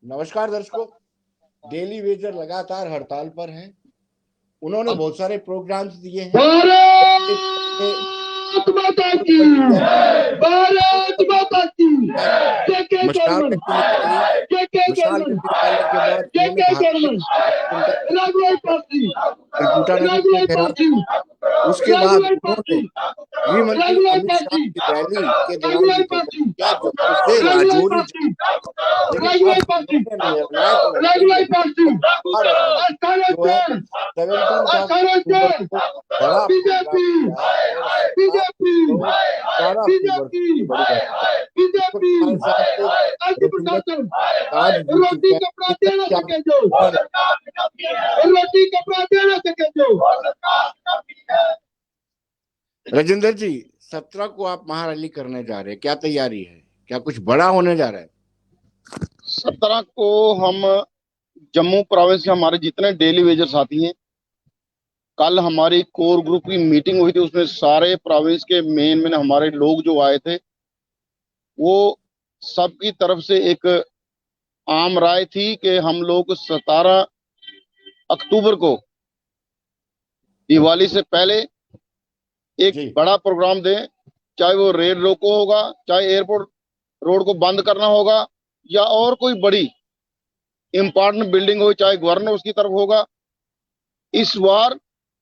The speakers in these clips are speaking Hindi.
नमस्कार दर्शकों। डेली वेजर लगातार हड़ताल पर हैं। उन्होंने बहुत सारे प्रोग्राम्स दिए हैं। भारत माता की, भारत माता की, जय जय मशाल जर्मन, रैली निकाली। जय जय मशाल जर्मन, रैली निकालने के बाद जय उन्होंने जय भारतीय जर्मन, जनता राघवाई पार्टी पार्टी, त्रिकुटा नगर में राघवाई घेराव। पार्टी, उसके बाद राघवाई उन्होंने पार्टी, गृह मंत्री राघवाई अमित शाह पार्टी, की रैली के दौरान राघवाई ये पार्टी, प्रोग्राम किया जम्मू से राघवाई राजौरी पार्टी, जाए। लेकिन राघवाई अब पार्टी, उन्होंने निर्णायक निर्णय राघवाई लिया पार्टी, है। बुधवार और जो है 17 अक्टूबर अठारह को बड़ा प्रोग्राम बीजेपी, किया है और 7 बीजेपी, और 18 अक्टूबर को बीजेपी, ये बड़ी रैली है। इस वक्त बीजेपी, हमारे साथ ऐसी रविंदर प्रशासन आज जुड़ रोटी चुके हैं। कपड़ा रविंदर दे ना क्या सके जो, और रोटी कपड़ा दे ना सके जो। राजेंद्र जी, 17 को आप महारैली करने जा रहे हैं, क्या तैयारी है? क्या कुछ बड़ा होने जा रहा है? 17 को हम जम्मू प्रोविंस के हमारे जितने डेली वेजर साथी हैं, कल हमारी कोर ग्रुप की मीटिंग हुई थी। उसमें सारे प्रोविंस के मेन मेन हमारे लोग जो आए थे, वो सबकी तरफ से एक आम राय थी कि हम लोग 17 अक्टूबर को दिवाली से पहले एक जी बड़ा प्रोग्राम दें। चाहे वो रेल रोको होगा, चाहे एयरपोर्ट रोड को बंद करना होगा, या और कोई बड़ी इंपॉर्टेंट बिल्डिंग हो, चाहे गवर्नर उसकी तरफ होगा। इस बार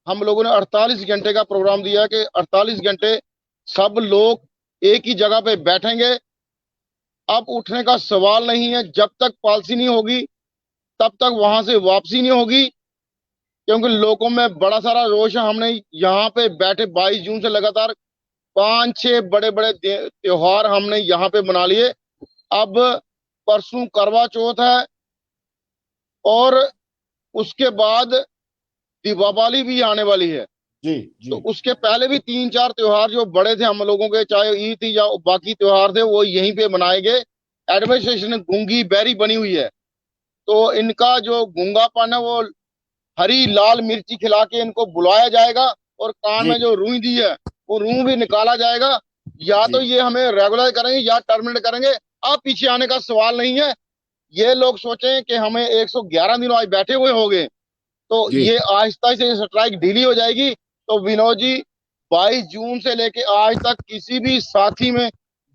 हम लोगों ने 48 घंटे का प्रोग्राम दिया कि 48 घंटे सब लोग एक ही जगह पे बैठेंगे। अब उठने का सवाल नहीं है। जब तक पॉलिसी नहीं होगी तब तक वहां से वापसी नहीं होगी, क्योंकि लोगों में बड़ा सारा रोष है। हमने यहाँ पे बैठे 22 जून से लगातार 5-6 बड़े बड़े त्योहार हमने यहाँ पे मना लिए। अब परसों करवा चौथ है, और उसके बाद दीपावली भी आने वाली है। जी तो जी उसके पहले भी 3-4 त्योहार जो बड़े थे हम लोगों के, चाहे ईद थी या बाकी त्योहार थे, वो यहीं पे मनाए गए। एडमिनिस्ट्रेशन गूंगी बैरी बनी हुई है, तो इनका जो गूंगापन है वो हरी लाल मिर्ची खिला के इनको बुलाया जाएगा, और कान जी में जो रूई दी है वो रूह भी निकाला जाएगा। या तो जी ये हमें रेगुलर करेंगे या टर्मिनेट करेंगे। अब पीछे आने का सवाल नहीं है। ये लोग सोचें कि हमें 111 दिन आज बैठे हुए हो गए, तो जी ये आहिस्ता से स्ट्राइक ढीली हो जाएगी। तो विनोद जी, 22 जून से लेके आज तक किसी भी साथी में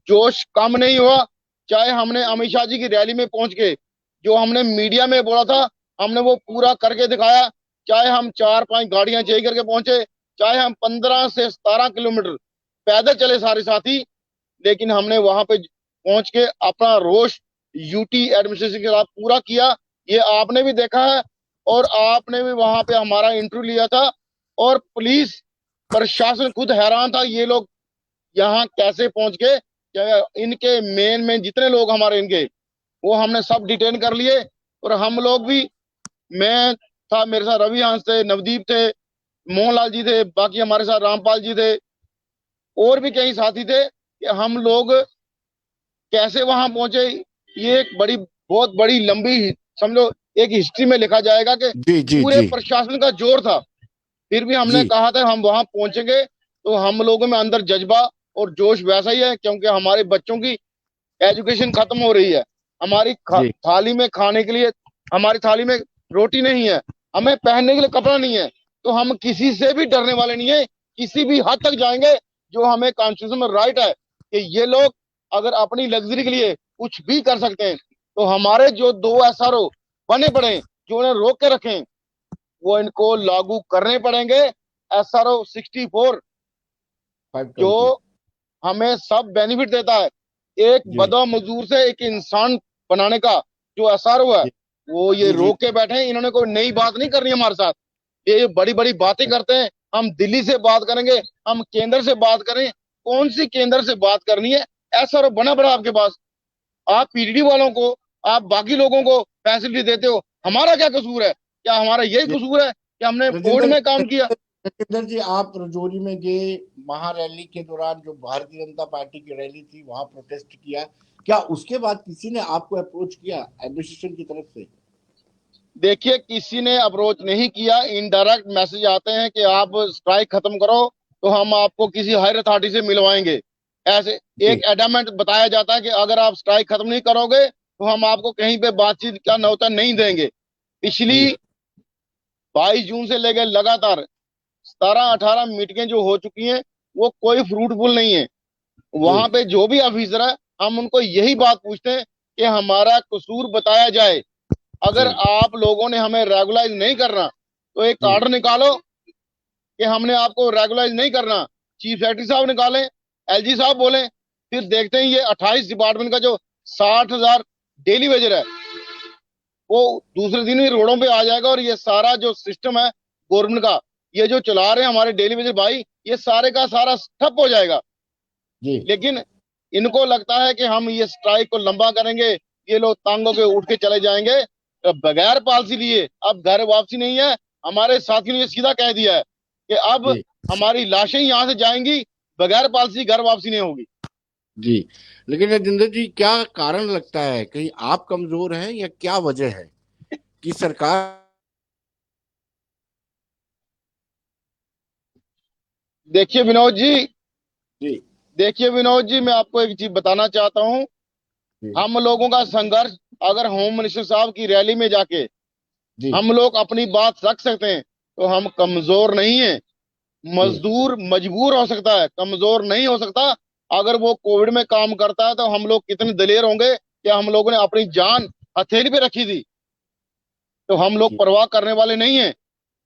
जोश कम नहीं हुआ। चाहे हमने अमित शाह जी की रैली में पहुंच के जो हमने मीडिया में बोला था, हमने वो पूरा करके दिखाया। चाहे हम 4-5 गाड़ियां चेक करके पहुंचे, चाहे हम 15 से 17 किलोमीटर पैदल चले सारे साथी, लेकिन हमने वहां पे पहुंच के अपना रोष यूटी एडमिनिस्ट्रेशन के खिलाफ पूरा किया। ये आपने भी देखा है, और आपने भी वहां पे हमारा इंटरव्यू लिया था। और पुलिस प्रशासन खुद हैरान था, ये लोग यहाँ कैसे पहुंच गए। क्या इनके मेन मेन जितने लोग हमारे इनके, वो हमने सब डिटेन कर लिए। और हम लोग भी, मैं था, मेरे साथ रवि हंस थे, नवदीप थे, मोहनलाल जी थे, बाकी हमारे साथ रामपाल जी थे, और भी कई साथी थे, कि हम लोग कैसे वहां पहुंचे। ये एक बड़ी, बहुत बड़ी लंबी, समझो एक हिस्ट्री में लिखा जाएगा कि जी जी पूरे जी प्रशासन का जोर था। फिर भी हमने जी कहा था हम वहां पहुंचेंगे। तो हम लोगों में अंदर जज्बा और जोश वैसा ही है, क्योंकि हमारे बच्चों की एजुकेशन खत्म हो रही है। हमारी जी थाली में खाने के लिए, हमारी थाली में रोटी नहीं है, हमें पहनने के लिए कपड़ा नहीं है। तो हम किसी से भी डरने वाले नहीं है। किसी भी हद तक जाएंगे। जो हमें कॉन्स्टिट्यूशन में राइट है कि ये लोग अगर अपनी लग्जरी के लिए कुछ भी कर सकते हैं, तो हमारे जो 2 एसआरओ बने पड़े हैं, जो उन्हें रोक के रखें, वो इनको लागू करने पड़ेंगे। एसआरओ 64 जो 520। हमें सब बेनिफिट देता है, एक जी बदवा मजदूर से एक इंसान बनाने का जो एसआरओ है, जी वो ये जी जी रोक के बैठे हैं। इन्होंने कोई नई बात नहीं करनी हमारे साथ। ये बड़ी बड़ी बातें करते हैं। हम दिल्ली से बात करेंगे, हम केंद्र से बात करें। कौन सी केंद्र से बात करनी है? एसआरओ बना पड़ा आपके पास। आप पीडीडी वालों को, आप बाकी लोगों को फैसिलिटी देते हो। हमारा क्या कसूर है? क्या हमारा यही जी। कसूर है कि हमने बोर्ड राजेंद्र में काम किया? राजेंद्र जी, आप रजौरी में गए, महारैली के दौरान जो भारतीय जनता पार्टी की रैली थी वहां प्रोटेस्ट किया। क्या उसके बाद किसी ने आपको अप्रोच किया एडमिनिस्ट्रेशन की तरफ से? देखिए, किसी ने अप्रोच नहीं किया। इनडायरेक्ट मैसेज आते हैं कि आप स्ट्राइक खत्म करो तो हम आपको किसी हायर अथॉरिटी से मिलवाएंगे। ऐसे जी एक एडामेंट बताया जाता है कि अगर आप स्ट्राइक खत्म नहीं करोगे तो हम आपको कहीं पे बातचीत का न्योता नहीं देंगे। पिछली 22 जून से लेकर लगातार 17-18 मीटिंगें जो हो चुकी हैं, वो कोई फ्रूटफुल नहीं है। वहां पे जो भी ऑफिसर है, हम उनको यही बात पूछते हैं कि हमारा कसूर बताया जाए। अगर आप लोगों ने हमें रेगुलाइज नहीं करना तो एक ऑर्डर निकालो कि हमने आपको रेगुलाइज नहीं करना। चीफ सेक्रेटरी साहब निकालें, एलजी साहब बोलें, फिर देखते हैं ये 28 डिपार्टमेंट का जो 60,000 डेली वेजर है, वो दूसरे दिन ही रोडों पे आ जाएगा। और ये सारा जो सिस्टम है गवर्नमेंट का, ये जो चला रहे हैं हमारे डेली वेजर भाई, ये सारे का सारा ठप हो जाएगा। लेकिन इनको लगता है कि हम ये स्ट्राइक को लंबा करेंगे, ये लोग तांगों के उठ के चले जाएंगे तो बगैर पॉलिसी लिए अब घर वापसी नहीं है। हमारे साथियों ने ये सीधा कह दिया है कि अब हमारी लाशें यहां से जाएंगी, बगैर पॉलिसी घर वापसी नहीं होगी। जी, लेकिन राजेंद्र जी, क्या कारण लगता है, कहीं आप कमजोर हैं या क्या वजह है कि सरकार? देखिए विनोद जी, जी देखिए विनोद जी, मैं आपको एक चीज बताना चाहता हूँ। जी हम लोगों का संघर्ष, अगर होम मिनिस्टर साहब की रैली में जाके जी हम लोग अपनी बात रख सकते हैं तो हम कमजोर नहीं है। जी मजदूर मजबूर हो सकता है, कमजोर नहीं हो सकता। अगर वो कोविड में काम करता है तो हम लोग कितने दलेर होंगे कि हम लोगों ने अपनी जान हथेली पे रखी थी। तो हम लोग जी परवाह करने वाले नहीं है।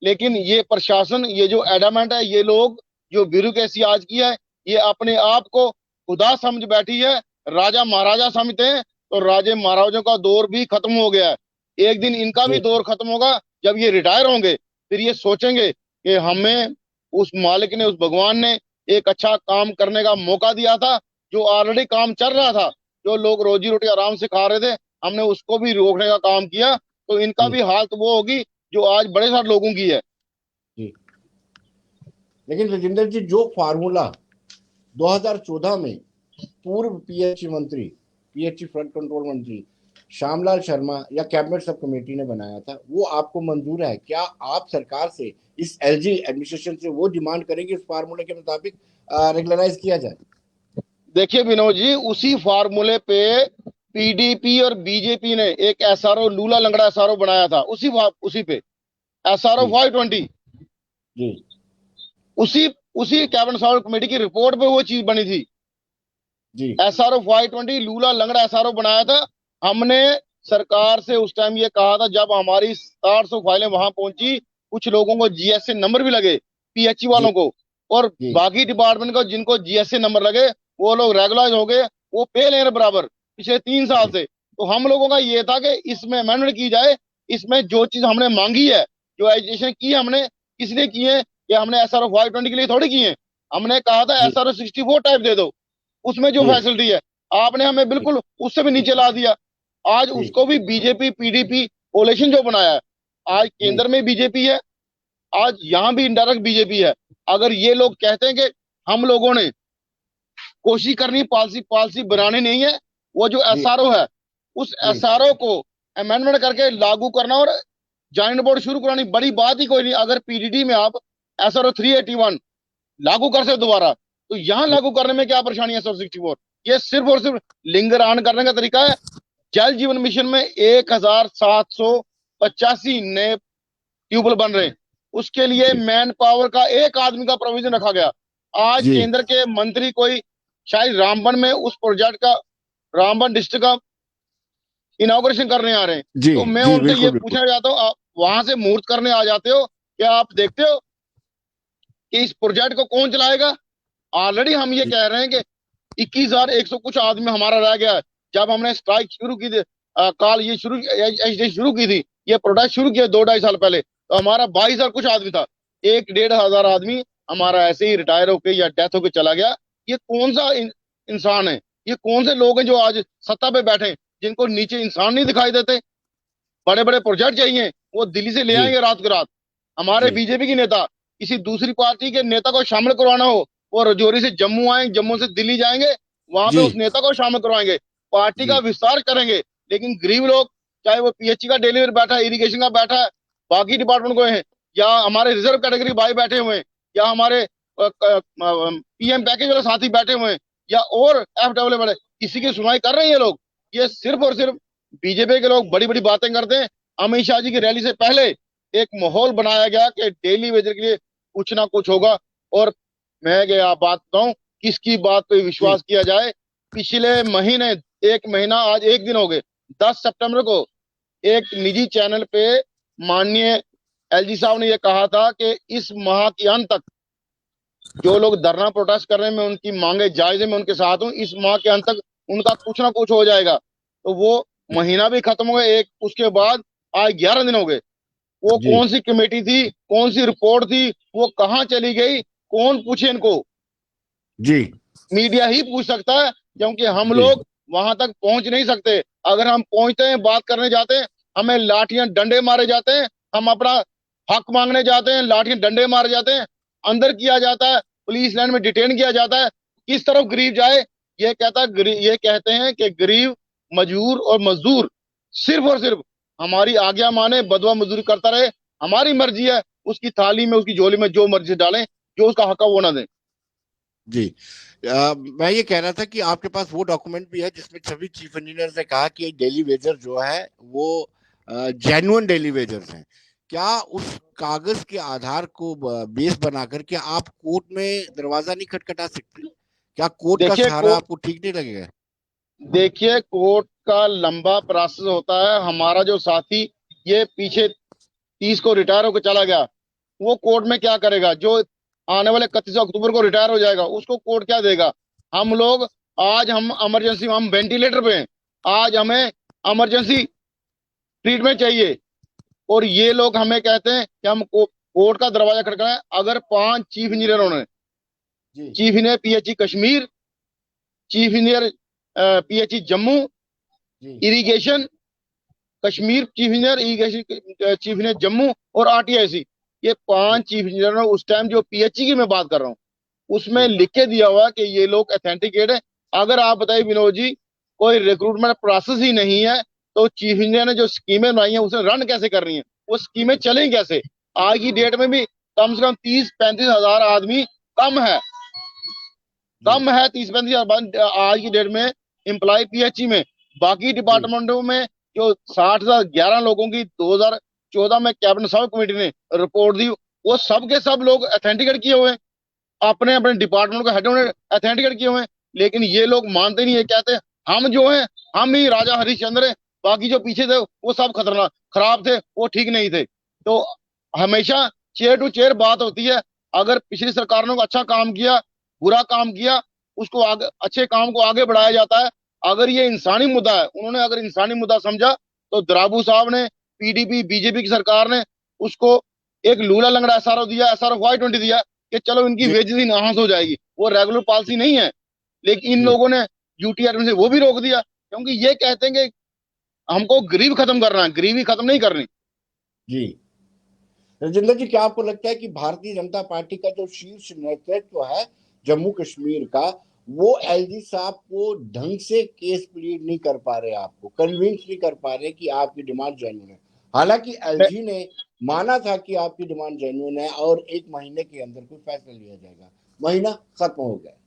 लेकिन ये प्रशासन, ये जो एडामेंट है, ये लोग जो ब्यूरोक्रेसी आज की है, ये अपने आप को खुदा समझ बैठी है, राजा महाराजा समझते हैं। तो राजे महाराजाओं का दौर भी खत्म हो गया है। एक दिन इनका भी जी दौर खत्म होगा, जब ये रिटायर होंगे, फिर ये सोचेंगे कि हमें उस मालिक ने, उस भगवान ने एक अच्छा काम करने का मौका दिया था। जो ऑलरेडी काम चल रहा था, जो लोग रोजी रोटी आराम से खा रहे थे, हमने उसको भी रोकने का काम किया। तो इनका जी भी हालत वो होगी जो आज बड़े सारे लोगों की है। जी। लेकिन राजेंद्र जी, जो फार्मूला 2014 में पूर्व पीएचई मंत्री, पीएचई फ्लड कंट्रोल मंत्री श्यामलाल शर्मा या कैबिनेट सब कमेटी ने बनाया था, वो आपको मंजूर है? क्या आप सरकार से, इस एलजी एडमिनिस्ट्रेशन से वो डिमांड करेंगे उस फार्मूले के मुताबिक रेगुलराइज किया जाए? देखिए विनोद जी, उसी फार्मूले पे पीडीपी और बीजेपी ने एक एसआरओ, लूला लंगड़ा एसआरओ बनाया था। उसी पे एसआरओ जी 520, जी उसी उसी कैबिनेट सब कमेटी की रिपोर्ट पे वो चीज बनी थी। जी एसआरओ 520 लूला लंगड़ा एसआरओ बनाया था हमने। सरकार से उस टाइम ये कहा था, जब हमारी 700 फाइलें वहां पहुंची, कुछ लोगों को जीएसए नंबर भी लगे, पीएचई जी वालों को, और जी बाकी डिपार्टमेंट को जिनको जीएसए नंबर लगे, वो लोग रेगुलराइज हो गए, वो पे ले रहे बराबर पिछले 3 साल जी से। तो हम लोगों का ये था कि इसमें अमेंडमेंट की जाए। इसमें जो चीज हमने मांगी है, जो एजुकेशन की हमने, किसने की है कि हमने एसआरओ 520 के लिए थोड़ी की है। हमने कहा था जी एसआरओ 64 टाइप दे दो, उसमें जो जी फैसिलिटी है। आपने हमें जी बिल्कुल उससे भी नीचे ला दिया। आज जी उसको भी बीजेपी पीडीपी कोलेशन जो बनाया है, आज जी केंद्र में बीजेपी है, आज यहाँ भी इनडायरेक्ट बीजेपी है। अगर ये लोग कहते हैं कि हम लोगों ने कोशिश करनी पॉलिसी पॉलिसी बनानी नहीं है, वो जो जी एसआरओ है, उस जी एसआरओ को अमेंडमेंट करके लागू करना और ज्वाइंट बोर्ड शुरू करानी, बड़ी बात ही कोई नहीं। अगर पीडीडी में आप एसआरओ 381 लागू कर सकते दोबारा, तो यहाँ जी लागू करने में क्या परेशानी है? एसआरओ 64 ये सिर्फ और सिर्फ लिंगर ऑन करने का तरीका है। जल जीवन मिशन में 1785 नए ट्यूबवेल बन रहे हैं, उसके लिए जी मैन पावर का एक आदमी का प्रोविजन रखा गया। आज जी केंद्र के मंत्री कोई शायद रामबन में उस प्रोजेक्ट का, रामबन डिस्ट्रिक्ट का इनॉग्रेशन करने आ रहे हैं। जी तो मैं जी, उनसे ये बिल्कुल बिल्कुल। पूछना चाहता हूँ, आप वहां से मुहूर्त करने आ जाते हो, क्या आप देखते हो कि इस प्रोजेक्ट को कौन चलाएगा? ऑलरेडी हम ये जी कह रहे हैं कि 21,100 कुछ आदमी हमारा रह गया है। जब हमने स्ट्राइक शुरू की थी, काल ये शुरू की थी, ये प्रोटेस्ट शुरू किया 2-2.5 साल पहले, तो हमारा 22,000 कुछ आदमी था। 1-1.5 हजार आदमी हमारा ऐसे ही रिटायर होके या डेथ होके चला गया। ये कौन सा इंसान है? ये कौन से लोग हैं जो आज सत्ता पे बैठे हैं, जिनको नीचे इंसान नहीं दिखाई देते? बड़े बड़े प्रोजेक्ट चाहिए, वो दिल्ली से ले जी आएंगे रात को रात। हमारे जी बीजेपी के नेता किसी दूसरी पार्टी के नेता को शामिल करवाना हो, वो रजौरी से जम्मू आएंगे, जम्मू से दिल्ली जाएंगे, वहां पे जी उस नेता को शामिल करवाएंगे, पार्टी का जी विस्तार करेंगे। लेकिन गरीब लोग, चाहे वो पीएचई का डिलीवर बैठा है, इरिगेशन का बैठा है, बाकी डिपार्टमेंट को है, या हमारे रिजर्व कैटेगरी भाई बैठे हुए हैं, या हमारे पीएम पैकेज वाले साथी बैठे हुए हैं, या और एफडब्ल्यू वाले, किसी की सुनवाई कर रहे हैं ये लोग? ये सिर्फ और सिर्फ बीजेपी के लोग बड़ी बड़ी बातें करते हैं। अमित शाह जी की रैली से पहले एक माहौल बनाया गया कि डेली वेजर के लिए कुछ ना कुछ होगा। और मैं क्या बात बताऊं, किसकी बात पे जी विश्वास किया जाए। पिछले महीने, एक महीना आज एक दिन हो गए, 10 सितंबर को एक निजी चैनल पे माननीय एलजी साहब ने यह कहा था कि इस माह के अंत तक जो लोग धरना प्रोटेस्ट कर रहे हैं, मैं उनकी मांगे जायजे में उनके साथ हूं, इस माह के अंत तक उनका कुछ ना कुछ हो जाएगा। तो वो महीना भी खत्म हो गया, एक उसके बाद आज 11 दिन हो गए। वो जी कौन सी कमेटी थी, कौन सी रिपोर्ट थी, वो कहाँ चली गई, कौन पूछे इनको? जी मीडिया ही पूछ सकता है, क्योंकि हम जी लोग वहां तक पहुंच नहीं सकते। अगर हम पहुंचते हैं, बात करने जाते हैं, हमें लाठियां डंडे मारे जाते हैं। हम अपना हक मांगने जाते हैं, लाठियां डंडे मारे जाते हैं, अंदर किया जाता है, पुलिस लाइन में डिटेन किया जाता है। किस तरफ गरीब जाए? ये कहते हैं कि गरीब, मजबूर और मजदूर सिर्फ और सिर्फ हमारी आज्ञा माने, बदवा मजदूरी करता रहे। हमारी मर्जी है, उसकी थाली में, उसकी झोली में जो मर्जी डालें, जो उसका हक है वो ना दें। जी मैं ये कह रहा था कि आपके पास वो डॉक्यूमेंट भी है जिसमें सभी चीफ इंजीनियर ने कहा कि डेली वेजर जो है वो जेन्युइन डेली वेजर्स हैं। क्या उस कागज के आधार को बेस बना करके आप कोर्ट में दरवाजा नहीं खटखटा सकते? क्या कोर्ट का देखिए सहारा आपको ठीक नहीं लगेगा? देखिए कोर्ट का लंबा प्रोसेस होता है। हमारा जो साथी ये पीछे 30 को रिटायर होकर चला गया, वो कोर्ट में क्या करेगा? जो आने वाले 31 अक्टूबर को रिटायर हो जाएगा, उसको कोर्ट क्या देगा? हम लोग आज हम इमरजेंसी, हम वेंटिलेटर पे हैं, आज हमें इमरजेंसी ट्रीटमेंट चाहिए, और ये लोग हमें कहते हैं कि हम कोर्ट का दरवाजा खटखटाएं। अगर 5 चीफ इंजीनियरों ने, जी chief engineer PHE Kashmir, chief engineer PHE Jammu जी irrigation, Kashmir chief engineer irrigation, chief engineer Jammu और आरटीआईसी, ये जी 5 चीफ इंजीनियर ने उस टाइम, जो पीएचई की मैं बात कर रहा हूँ, उसमें जी लिख के दिया हुआ है कि ये लोग ऑथेंटिकेट है। अगर आप बताइए विनोद जी, कोई रिक्रूटमेंट प्रोसेस ही नहीं है, तो चीफ इंजीनियर ने जो स्कीमें बनाई हैं उसे रन कैसे कर रही हैं? वो स्कीमें चलें कैसे? आज की डेट में भी कम से कम 30-35 हजार आदमी कम है, जी 30-35 हजार आज की डेट में एम्प्लॉय पीएचई में। बाकी जी डिपार्टमेंटों में जो 60,011 लोगों की 2014 में कैबिनेट सब कमेटी ने रिपोर्ट दी, वो सब के सब लोग ऑथेंटिकेट किए हुए हैं, अपने अपने डिपार्टमेंट के हेडों ने ऑथेंटिकेट किए हुए हैं। लेकिन ये लोग मानते नहीं है, कहते हैं हम जो हैं, हम ही राजा हरिश्चंद्र हैं, बाकी जो पीछे थे वो सब खतरनाक खराब थे, वो ठीक नहीं थे। तो हमेशा चेयर टू चेयर बात होती है। अगर पिछली सरकार ने अच्छा काम किया, बुरा काम किया, उसको आगे, अच्छे काम को आगे बढ़ाया जाता है। अगर ये इंसानी मुद्दा है, उन्होंने अगर इंसानी मुद्दा समझा, तो द्राबू साहब ने, पीडीपी बीजेपी की सरकार ने उसको एक लूला लंगड़ा एसआरओ दिया, एसआरओ Y20 दिया कि चलो इनकी जी वेजेस इनहांस हो जाएगी। वो रेगुलर पॉलिसी नहीं है, लेकिन इन जी लोगों ने यूटीआर में से वो भी रोक दिया, क्योंकि ये कहते हैं कि हमको गरीब खत्म करना है, गरीबी खत्म नहीं करनी। जी राजेंद्र जी, क्या आपको लगता है कि भारतीय जनता पार्टी का जो शीर्ष नेतृत्व है जम्मू कश्मीर का, वो एलजी साहब को ढंग से केस प्लीड नहीं कर पा रहे, आपको कन्विंस नहीं कर पा रहे कि आपकी डिमांड जेन्युइन है? हालांकि मैं एलजी ने माना था कि आपकी डिमांड जेन्युइन है और 1 महीने के अंदर कोई फैसला लिया जाएगा। महीना खत्म हो गया।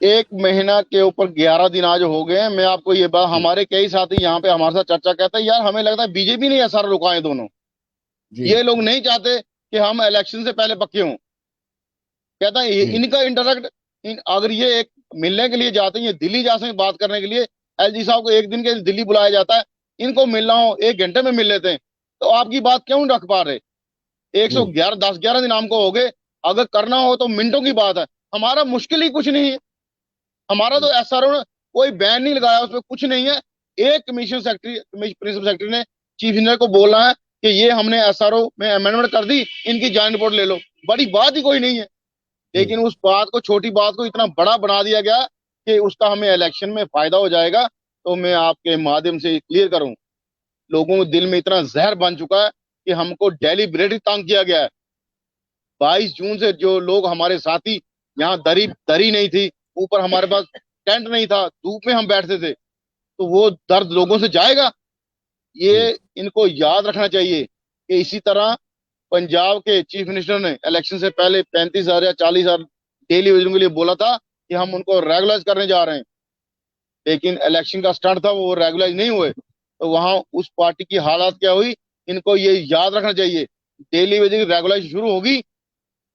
एक महीना के ऊपर 11 दिन आज हो गए हैं। मैं आपको ये बात, जी हमारे कई साथी यहाँ पे हमारे साथ चर्चा कहते हैं, यार हमें लगता है बीजेपी ने एसआर रुकाए दोनों। जी ये लोग नहीं चाहते कि हम इलेक्शन से पहले पक्के हों। कहता है जी इनका इंटरेक्ट, अगर ये एक मिलने के लिए जाते हैं, ये दिल्ली जा सकते बात करने के लिए, एलजी साहब को एक दिन के लिए दिल्ली बुलाया जाता है, इनको मिलना हो 1 घंटे में मिल लेते हैं। तो आपकी बात क्यों रख पा रहे? जी 111 10-11 दिन हमको हो गए। अगर करना हो तो मिनटों की बात है। हमारा मुश्किल ही कुछ नहीं है। हमारा तो जी एसआरओ ने कोई बैन नहीं लगाया, उसमें कुछ नहीं है। एक कमीशन सेक्रेटरी, प्रिंसिपल सेक्रेटरी ने चीफ इंजीनियर को बोलना है कि ये हमने एसआरओ में अमेंडमेंट कर दी, इनकी ज्वाइंट रिपोर्ट ले लो। बड़ी बात ही कोई नहीं है। जी लेकिन उस बात को, छोटी बात को इतना बड़ा बना दिया गया कि उसका हमें इलेक्शन में फायदा हो जाएगा। तो मैं आपके माध्यम से क्लियर करूं, लोगों के दिल में इतना जहर बन चुका है कि हमको डेलीबरेटली तंग किया गया है। 22 जून से जो लोग हमारे साथी, यहाँ दरी दरी नहीं थी, ऊपर हमारे पास टेंट नहीं था, धूप में हम बैठते थे, तो वो दर्द लोगों से जाएगा? जी ये इनको याद रखना चाहिए कि इसी तरह पंजाब के चीफ मिनिस्टर ने इलेक्शन से पहले 35,000 या 40,000 डेली वेजरों के लिए बोला था कि हम उनको रेगुलाइज करने जा रहे हैं, लेकिन इलेक्शन का स्टार्ट था, वो रेगुलाइज नहीं हुए। तो वहां उस पार्टी की हालत क्या हुई, इनको ये याद रखना चाहिए। डेली वेजेस की रेगुलेशन शुरू होगी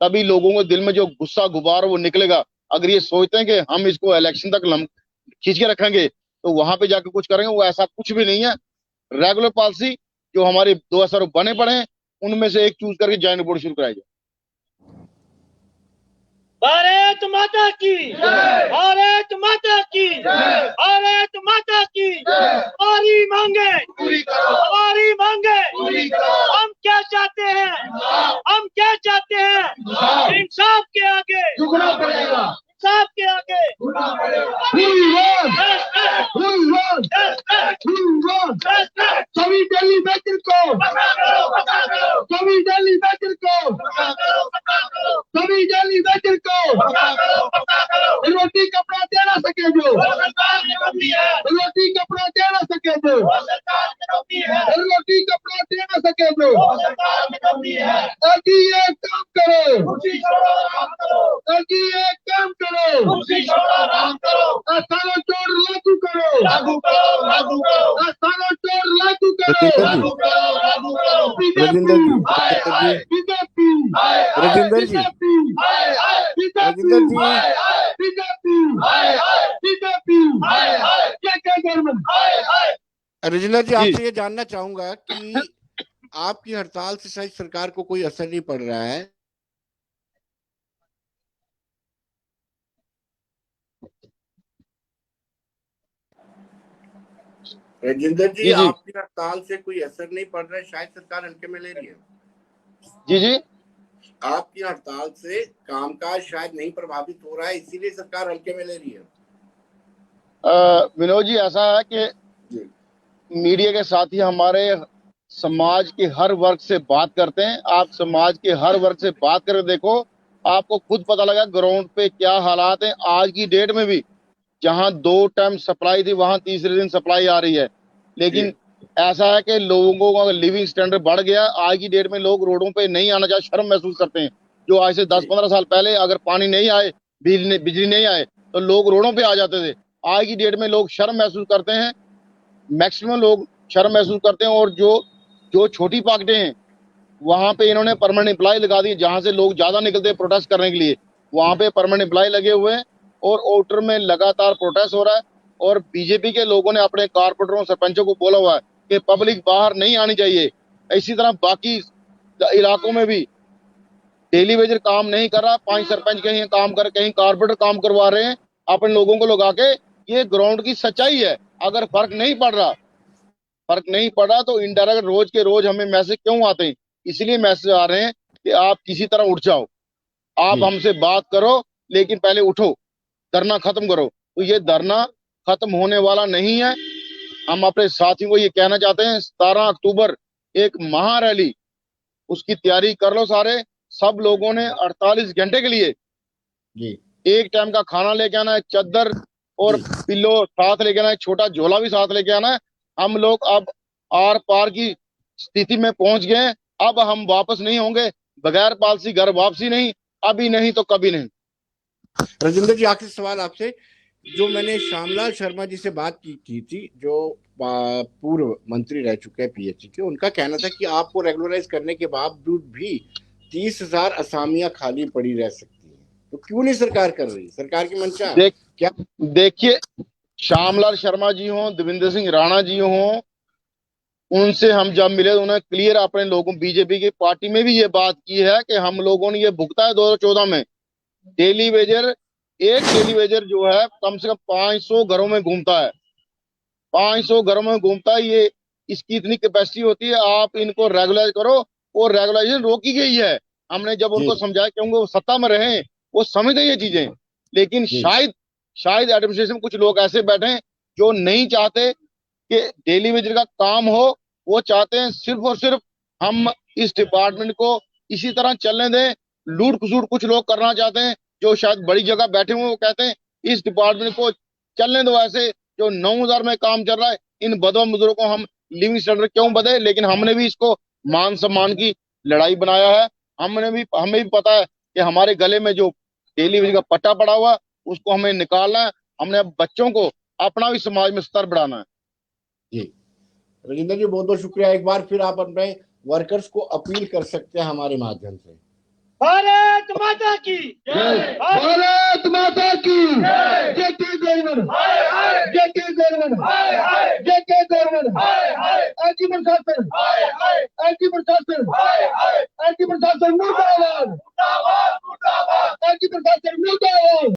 तभी लोगों को दिल में जो गुस्सा गुबार वो निकलेगा। अगर ये सोचते हैं कि हम इसको इलेक्शन तक खींच के रखेंगे तो वहां पे जाकर कुछ करेंगे, वो ऐसा कुछ भी नहीं है। रेगुलर पॉलिसी जो हमारे 2 बने पड़े हैं उनमें से एक चूज करके ज्वाइंट बोर्ड शुरू कराया जाए। भारत माता की भारत माता की भारत माता की हमारी मांगे पूरी करो, हमारी मांगे पूरी करो। हम क्या चाहते हैं, हम क्या चाहते हैं, इंसाफ के आगे झुकना पड़ेगा, इंसाफ के आगे झुकना पड़ेगा। सभी दिल्ली बैठक को, सभी दिल्ली बैठक को, सभी दिल्ली बैठक को रोटी कपड़ा दे ना सके जो, रोटी कपड़ा दे ना सके जो, रोटी कपड़ा दे ना सके जो, अजी एक काम करो, अजी एक काम करो, अस्थाना चोर लागू करो, अस्थाना चोर लागू करो, राजेंद्र जी, बीजेपी, राजेंद्र जी, राजेंद्र जी, राजेंद्र जी, आपसे ये जानना चाहूंगा कि आपकी हड़ताल से शायद सरकार को कोई असर नहीं पड़ रहा है। राजेंद्र जी, आपकी हड़ताल से कोई असर नहीं पड़ रहा है, शायद सरकार हल्के में ले रही है। जी जी, आपकी हड़ताल से कामकाज शायद नहीं प्रभावित हो रहा है, इसीलिए सरकार हल्के में ले रही है। विनोद जी, ऐसा है कि मीडिया के साथी हमारे समाज के हर वर्ग से बात करते हैं। आप समाज के हर वर्ग से बात करके देखो, आपको खुद पता लगा ग्राउंड पे क्या हालात हैं। आज की डेट में भी जहां 2 टाइम सप्लाई थी वहां तीसरे दिन सप्लाई आ रही है। लेकिन ऐसा है कि लोगों का लिविंग स्टैंडर्ड बढ़ गया। आज की डेट में लोग रोडों पे नहीं आना चाहते, शर्म महसूस करते हैं। जो आज से 10-15 साल पहले अगर पानी नहीं आए, बिजली नहीं आए तो लोग रोडों पे आ जाते थे। आज की डेट में लोग शर्म महसूस करते हैं, मैक्सिमम लोग शर्म महसूस करते हैं। और जो छोटी पॉकेटें हैं वहां पे इन्होंने परमानेंट एम्प्लॉय लगा दी, जहां से लोग ज्यादा निकलते हैं प्रोटेस्ट करने के लिए, वहां पे परमानेंट एम्प्लॉय लगे हुए हैं और आउटर में लगातार प्रोटेस्ट हो रहा है। और बीजेपी के लोगों ने अपने कारपोरेटरों सरपंचों को बोला हुआ है कि पब्लिक बाहर नहीं आनी चाहिए। इसी तरह बाकी इलाकों में भी डेली वेजर काम नहीं कर रहा, 5 सरपंच कहीं काम कर, कहीं कारपोरेटर काम करवा रहे हैं अपने लोगों को लगा के। ये ग्राउंड की सच्चाई है। अगर फर्क नहीं पड़ रहा तो इनडायरेक्ट रोज के रोज हमें मैसेज क्यों आते हैं? इसलिए मैसेज आ रहे हैं कि आप किसी तरह उठ जाओ, आप हमसे बात करो, लेकिन पहले उठो, धरना खत्म करो। तो ये धरना खत्म होने वाला नहीं है। हम अपने साथियों को ये कहना चाहते हैं, 17 अक्टूबर एक महारैली, उसकी तैयारी कर लो सारे। सब लोगों ने 48 घंटे के लिए एक टाइम का खाना लेके आना है, चद्दर और पिल्लो साथ लेके आना है, छोटा झोला भी साथ लेके आना है। हम लोग अब आर पार की स्थिति में पहुंच गए हैं। अब हम वापस नहीं होंगे, बगैर पॉलिसी घर वापसी नहीं, अभी नहीं तो कभी नहीं। राजेंद्र जी, आखिरी सवाल आपसे, जो मैंने श्यामलाल शर्मा जी से बात की थी, जो पूर्व मंत्री रह चुके हैं पीएचई के, उनका कहना था कि आपको रेगुलराइज करने के बावजूद भी 30,000 असामियां खाली पड़ी रह सकती हैं, तो क्यों नहीं सरकार कर रही? सरकार की मंशा क्या? देखिए, श्यामलाल शर्मा जी हों, देवेंद्र सिंह राणा जी हों, उनसे हम जब मिले उन्होंने क्लियर अपने लोगों, बीजेपी की पार्टी में भी ये बात की है कि हम लोगों ने ये भुगता है 2014 में। डेली वेजर, एक डेली वेजर जो है कम से कम 500 घरों में घूमता है, 500 घरों में घूमता है। ये इसकी इतनी कैपेसिटी होती है, आप इनको रेगुलाइज करो। और रेगुलाइजेशन रोकी गई है। हमने जब उनको समझाया, क्योंकि वो सत्ता में रहे, वो समझते ये चीजें। लेकिन शायद एडमिनिस्ट्रेशन में कुछ लोग ऐसे बैठे हैं जो नहीं चाहते कि डेली वेजर का काम हो। वो चाहते हैं सिर्फ और सिर्फ हम इस डिपार्टमेंट को इसी तरह चलने दें। लूट खसूट कुछ लोग करना चाहते हैं, जो शायद बड़ी जगह बैठे हुए, वो कहते हैं इस डिपार्टमेंट को चलने दो ऐसे। जो 9,000 में काम चल रहा है, इन बदवा मजदूरों को हम लिविंग स्टैंडर्ड क्यों बदे? लेकिन हमने भी इसको मान सम्मान की लड़ाई बनाया है। हमें भी पता है कि हमारे गले में जो डेली वेज का पट्टा पड़ा हुआ, उसको हमें निकालना है। हमने अब बच्चों को अपना भी समाज में स्तर बढ़ाना है। जी, राजेंद्र जी बहुत बहुत शुक्रिया। एक बार फिर आप अपने वर्कर्स को अपील कर सकते हैं हमारे माध्यम से। भारत माता की भारत माता की जेके गवर्नमेंट, जेके गवर्नमेंट, जेके गवर्नमेंट, एंटी प्रशासन, एंटी प्रशासन, एंटी प्रशासन मुर्दाबाद, एंटी प्रशासन मुर्दाबाद।